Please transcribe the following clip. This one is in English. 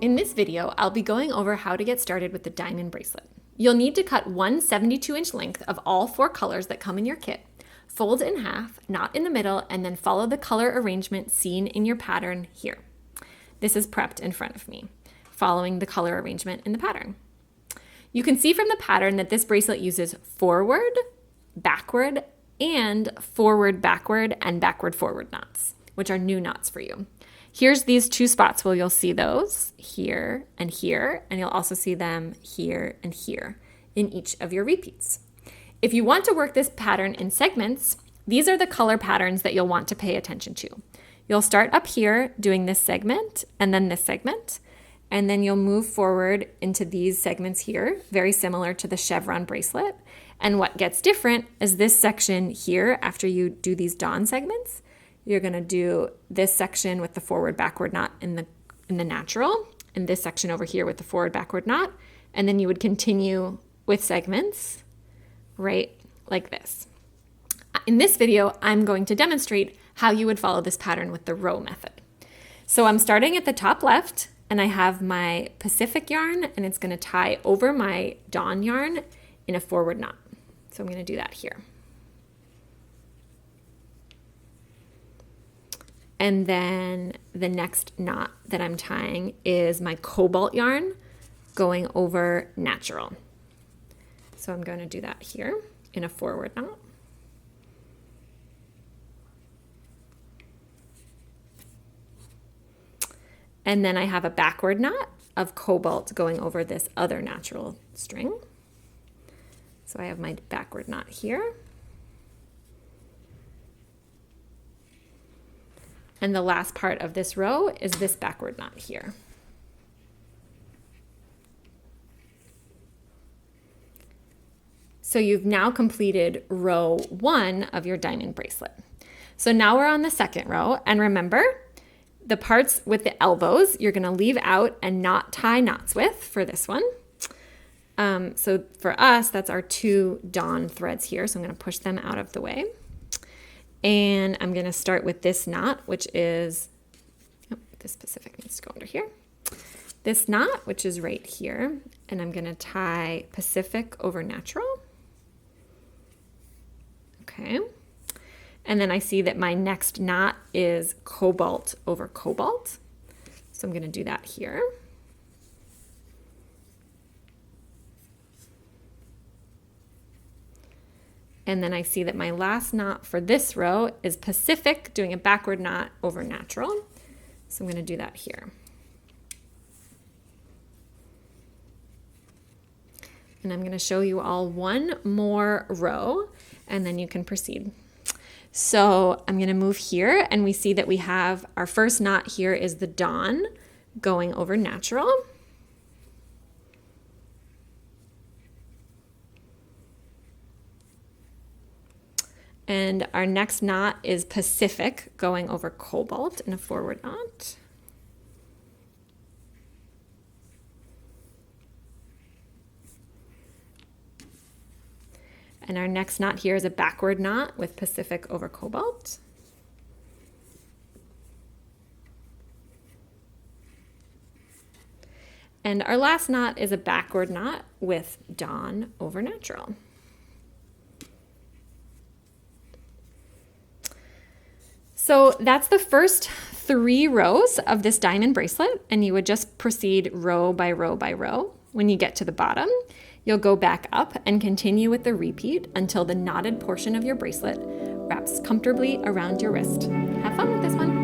In this video, I'll be going over how to get started with the diamond bracelet. You'll need to cut one 72-inch length of all 4 colors that come in your kit, fold in half, knot in the middle, and then follow the color arrangement seen in your pattern here. This is prepped in front of me, following the color arrangement in the pattern. You can see from the pattern that this bracelet uses forward, backward, and forward, backward, and backward, forward knots, which are new knots for you. Here's these 2 spots where you'll see those here, and you'll also see them here and here in each of your repeats. If you want to work this pattern in segments, these are the color patterns that you'll want to pay attention to. You'll start up here doing this segment and then this segment, and then you'll move forward into these segments here, very similar to the chevron bracelet. And what gets different is this section here, after you do these dawn segments, you're going to do this section with the forward backward knot in the natural, and this section over here with the forward backward knot, and then you would continue with segments right like this. In this video, I'm going to demonstrate how you would follow this pattern with the row method. So I'm starting at the top left, and I have my Pacific yarn, and it's going to tie over my dawn yarn in a forward knot. So I'm going to do that here. And then the next knot that I'm tying is my cobalt yarn going over natural. So I'm going to do that here in a forward knot. And then I have a backward knot of cobalt going over this other natural string. So I have my backward knot here. And the last part of this row is this backward knot here. So you've now completed row 1 of your diamond bracelet. So now we're on the second row, and remember, the parts with the elbows you're going to leave out and not tie knots with for this one. So for us, that's our 2 dawn threads here, so I'm going to push them out of the way. And I'm going to start with this knot, which is, this Pacific needs to go under here. This knot, which is right here, and I'm going to tie Pacific over natural. Okay. And then I see that my next knot is cobalt over cobalt. So I'm going to do that here. And then I see that my last knot for this row is Pacific, doing a backward knot over natural. So I'm going to do that here. And I'm going to show you all one more row, and then you can proceed. So I'm going to move here, and we see that we have our first knot here is the dawn going over natural. And our next knot is Pacific going over cobalt in a forward knot. And our next knot here is a backward knot with Pacific over cobalt. And our last knot is a backward knot with dawn over natural. So that's the first 3 rows of this diamond bracelet, and you would just proceed row by row by row. When you get to the bottom, you'll go back up and continue with the repeat until the knotted portion of your bracelet wraps comfortably around your wrist. Have fun with this one.